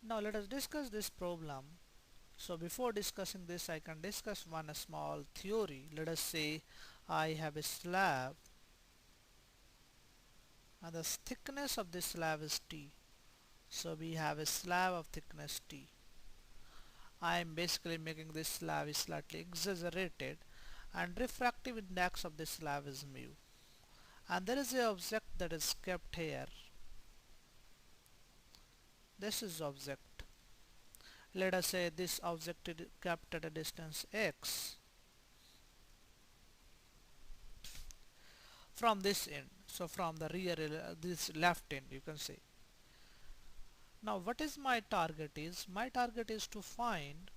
Now let us discuss this problem. So before discussing this, I can discuss one small theory. Let us say I have a slab and the thickness of this slab is T. So we have a slab of thickness T. I am basically making this slab is slightly exaggerated and refractive index of this slab is mu. And there is a object that is kept here. This is object. Let us say this object is kept at a distance x from this end, so from the rear, this left end you can say. Now what is my target is? My target is to find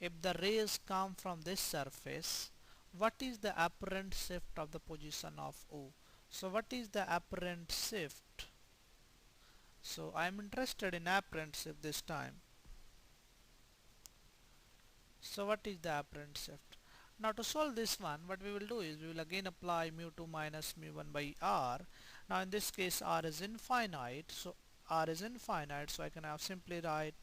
if the rays come from this surface, what is the apparent shift of the position of O? So what is the apparent shift? So I am interested in apparent shift this time. So what is the apparent shift? Now to solve this one, what we will do is we will again apply mu2 minus mu1 by r. Now in this case r is infinite, so r is infinite, so I can have simply write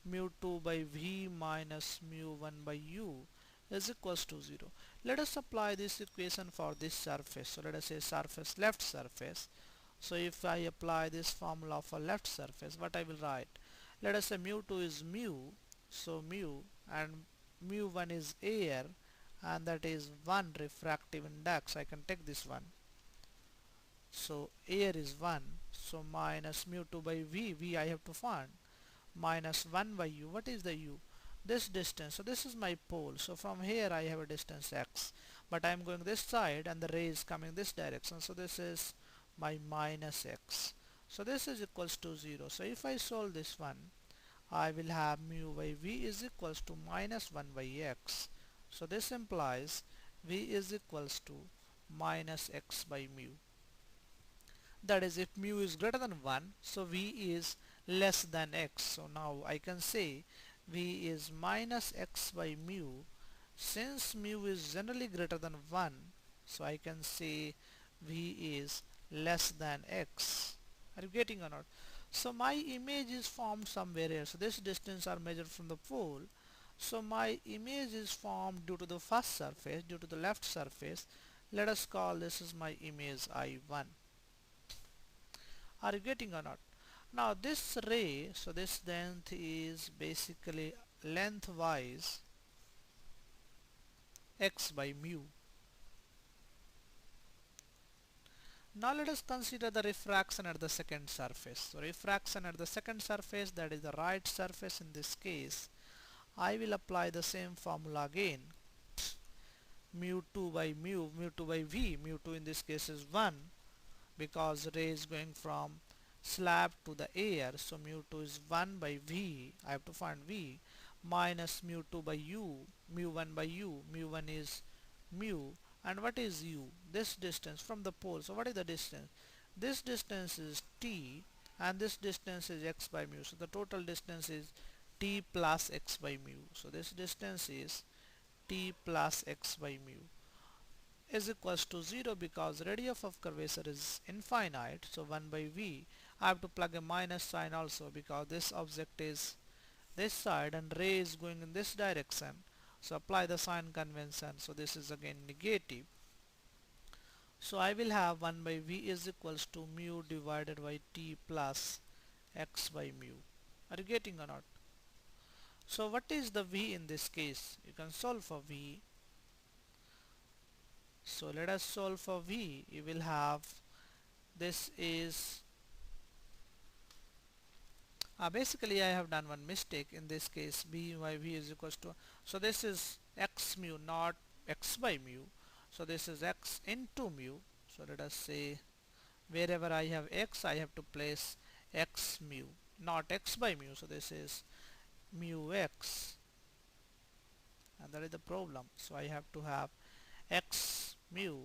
mu2 by v minus mu1 by u is equals to 0. Let us apply this equation for this surface. So let us say surface, left surface. So if I apply this formula for left surface, what I will write? Let us say mu2 is mu, so mu, and mu1 is air, and that is 1 refractive index. I can take this one. So air is 1, so minus mu2 by v I have to find, minus 1 by u. What is the u? This distance. So this is my pole. So from here I have a distance x, but I am going this side and the ray is coming this direction. So this is my minus x. So this is equals to 0. So if I solve this one, I will have mu by v is equals to minus 1 by x. So this implies v is equals to minus x by mu. That is, if mu is greater than 1, so v is less than x. So now I can say v is minus x by mu. Since mu is generally greater than 1, so I can say v is less than x. Are you getting or not? So my image is formed somewhere here. So this distance are measured from the pole. So my image is formed due to the first surface, due to the left surface. Let us call this is my image I1. Are you getting or not? Now this ray, so this length is basically lengthwise x by mu. Now let us consider the refraction at the second surface. So refraction at the second surface, that is the right surface in this case, I will apply the same formula again. Mu2 by mu, mu2 by v, mu2 in this case is 1 because ray is going from slab to the air, so mu2 is 1 by v, I have to find v, minus mu2 by u, mu1 by u, mu1 is mu, and what is u? This distance from the pole. So what is the distance? This distance is t and this distance is x by mu, so the total distance is t plus x by mu. So this distance is t plus x by mu is equals to 0 because radius of curvature is infinite, so 1 by v. I have to plug a minus sign also because this object is this side and ray is going in this direction, so apply the sign convention, so this is again negative. So I will have 1 by v is equals to mu divided by t plus x by mu. Are you getting or not? So what is the v in this case? You can solve for v. So let us solve for v. You will have, this is basically I have done one mistake in this case. V by v is equals to, so this is x mu, not x by mu, so this is x into mu. So let us say wherever I have x, I have to place x mu, not x by mu, so this is mu x, and that is the problem. So I have to have x mu.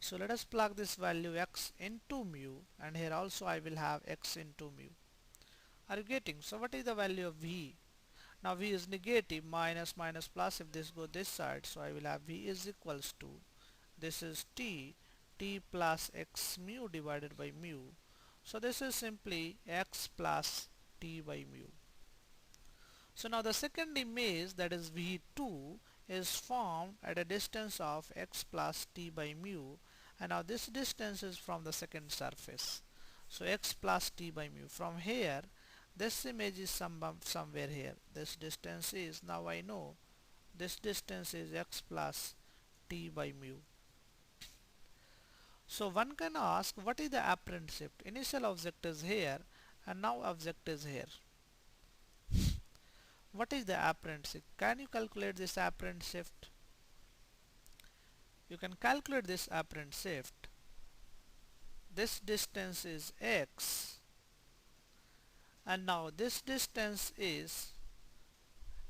So let us plug this value x into mu, and here also I will have x into mu. Are you getting? So what is the value of v? Now v is negative, minus minus plus, if this go this side, so I will have v is equals to, this is t plus x mu divided by mu. So this is simply x plus t by mu. So now the second image, that is V2, is formed at a distance of x plus t by mu, and now this distance is from the second surface. So x plus t by mu. From here, this image is somewhere here. This distance is, now I know, this distance is x plus t by mu. So one can ask, what is the apparent shift? Initial object is here and now object is here. What is the apparent shift? Can you calculate this apparent shift? You can calculate this apparent shift. This distance is x, and now this distance is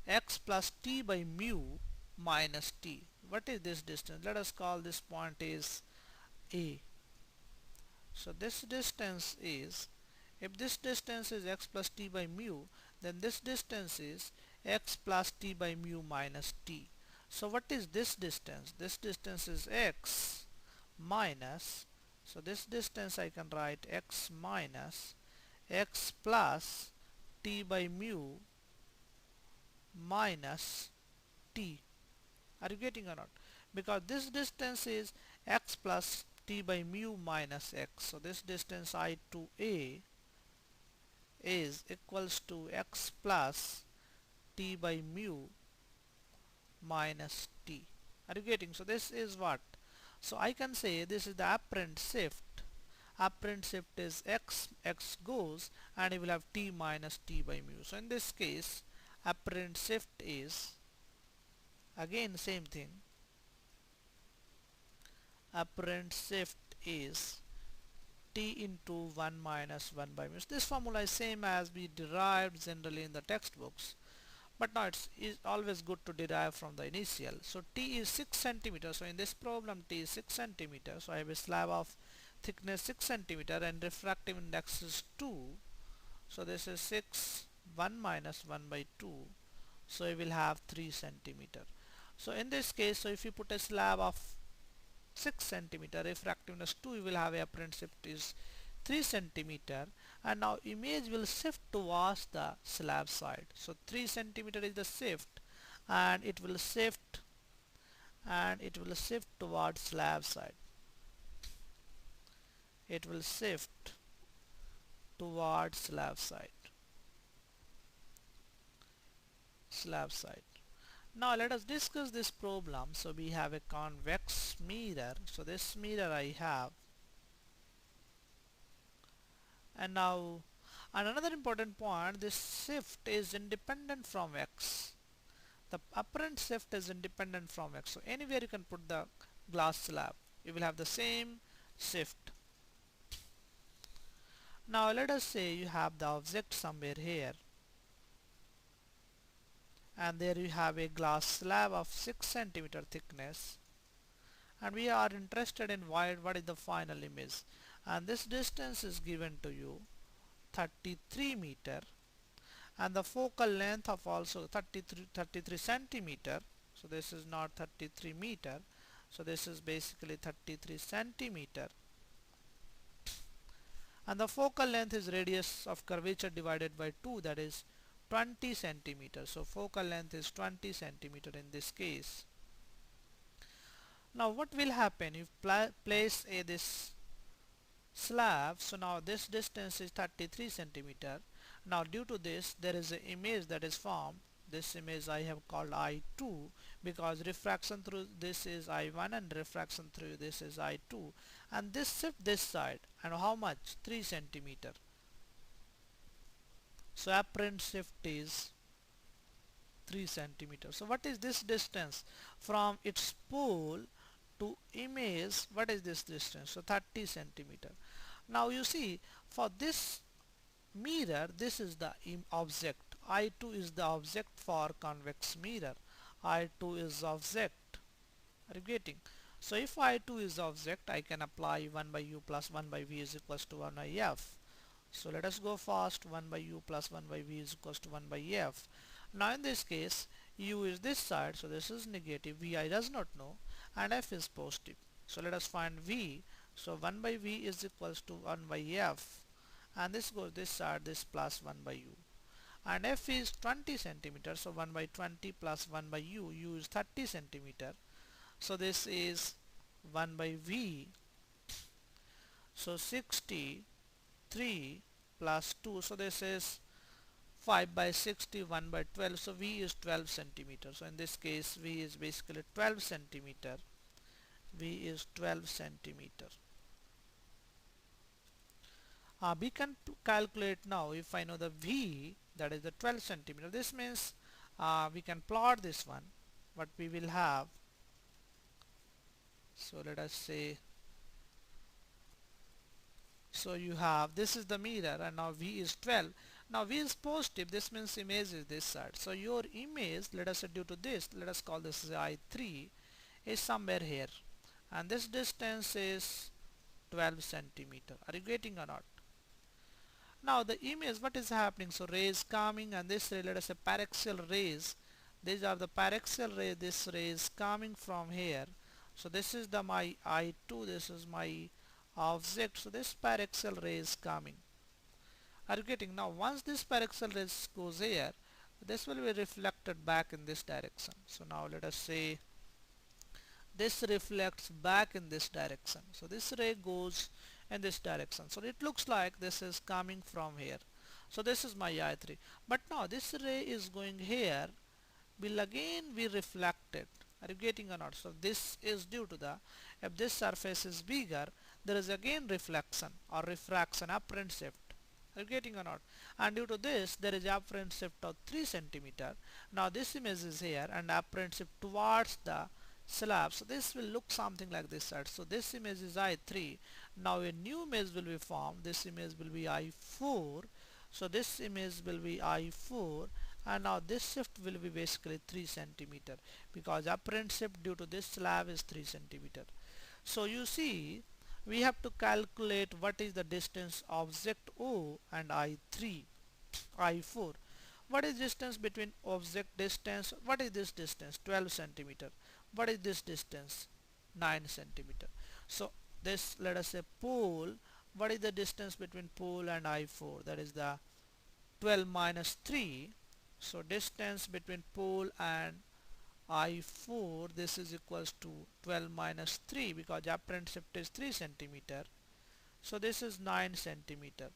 x plus t by mu minus t. What is this distance? Let us call this point is A. So this distance is, if this distance is x plus t by mu, then this distance is x plus t by mu minus t. So what is this distance? This distance is x minus, so this distance I can write x minus x plus t by mu minus t. Are you getting or not? Because this distance is x plus t by mu minus x. So this distance I to A is equals to x plus t by mu minus t. Are you getting? So this is what? So I can say this is the apparent shift. Apparent shift is x goes, and you will have t minus t by mu. So in this case, apparent shift is, again same thing, apparent shift is t into 1 minus 1 by mu. This formula is same as we derived generally in the textbooks, but now it's always good to derive from the initial. So t is 6 centimeters. So in this problem t is 6 centimeters. So I have a slab of thickness 6 centimeter and refractive index is 2. So this is 6, 1 minus 1 by 2. So you will have 3 centimeter. So in this case, so if you put a slab of 6 centimeter, refractiveness 2, you will have apparent shift is 3 centimeter, and now image will shift towards the slab side. So 3 centimeter is the shift, and it will shift towards slab side. It will shift towards slab side. Now let us discuss this problem. So we have a convex mirror. So this mirror I have, and now another important point, this shift is independent from x. The apparent shift is independent from x. So anywhere you can put the glass slab, you will have the same shift. Now let us say you have the object somewhere here, and there you have a glass slab of 6 centimeter thickness, and we are interested in what is the final image, and this distance is given to you 33 meter, and the focal length of also 33 centimeter. So this is not 33 meter, so this is basically 33 centimeter, and the focal length is radius of curvature divided by 2, that is 20 centimeter. So focal length is 20 centimeter in this case. Now what will happen if place this slab? So now this distance is 33 centimeter. Now due to this, there is an image that is formed. This image I have called I2, because refraction through this is I1 and refraction through this is I2, and this shift this side, and how much? 3 centimeter. So apparent shift is 3 centimeter. So what is this distance from its pole to image? What is this distance? So 30 centimeter. Now you see, for this mirror, this is the object. I2 is the object for convex mirror. I2 is object. Are you getting? So if I2 is object, I can apply 1 by u plus 1 by v is equals to 1 by f. So let us go fast. 1 by u plus 1 by v is equals to 1 by f. Now in this case, u is this side, so this is negative, vi does not know, and f is positive. So let us find v. So 1 by v is equals to 1 by f, and this goes this side, this plus 1 by u. And f is 20 centimeters, so 1 by 20 plus 1 by u is 30 centimeter. So this is 1 by v, so 63 plus 2, so this is 5 by 60, 1 by 12, so v is 12 centimeter. So in this case v is basically 12 centimeter. V is 12 centimeter. We can calculate now. If I know the v, that is the 12 centimeter, this means we can plot this one. What we will have, so let us say, so you have, this is the mirror and now v is 12. Now v is positive, this means image is this side. So your image, let us say due to this, let us call this I3, is somewhere here, and this distance is 12 centimeter. Are you getting or not? Now the image, what is happening? So rays coming, and this ray, let us say paraxial rays, these are the paraxial ray, this ray is coming from here. So this is the my I2, this is my object, so this paraxial ray is coming. Are you getting? Now once this paraxial ray goes here, this will be reflected back in this direction. So now let us say this reflects back in this direction. So this ray goes in this direction. So it looks like this is coming from here. So this is my I3. But now this ray is going here, will again be reflected. Are you getting or not? So this is due to the, if this surface is bigger, there is again reflection or refraction, apparent shift. Are you getting or not? And due to this, there is apparent shift of 3 centimeter. Now this image is here and apparent shift towards the slab. So this will look something like this side. So this image is I3. Now a new image will be formed. This image will be I4. So this image will be I4, and now this shift will be basically 3 centimeter, because apparent shift due to this slab is 3 centimeter. So you see, we have to calculate what is the distance of object O and I3, I4. What is distance between object distance? What is this distance? 12 centimeter. What is this distance? 9 centimeter. So this, let us say pole, what is the distance between pole and I4? That is the 12 minus 3. So distance between pole and I4, this is equals to 12 minus 3, because apparent shift is 3 centimeter. So this is 9 centimeter.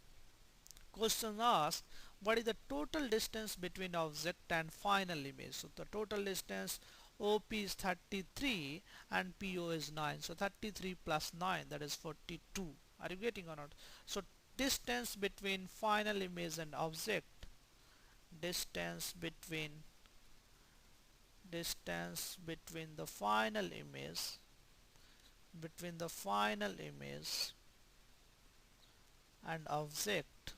Question asks, what is the total distance between object and final image? So the total distance OP is 33 and PO is 9. So 33 plus 9, that is 42. Are you getting or not? So distance between final image and object, distance between the final image, and object,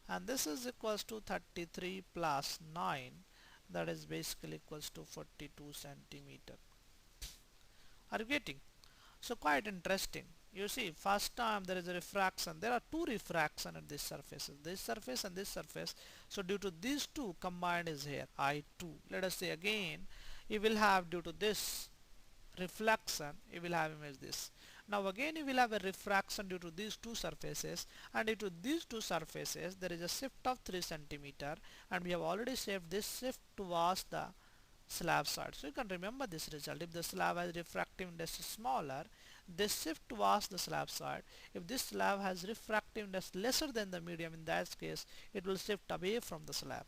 and this is equals to 33 plus 9, that is basically equals to 42 centimeter. Are you getting? So quite interesting. You see, first time there is a refraction. There are two refraction at this surface and this surface. So due to these two, combined is here I2. Let us say again, you will have, due to this reflection, you will have image this. Now again you will have a refraction due to these two surfaces, and due to these two surfaces there is a shift of 3 centimeter, and we have already saved this shift towards the slab side. So you can remember this result. If the slab has refractive index smaller, this shift towards the slab side. If this slab has refractive index lesser than the medium, in that case it will shift away from the slab.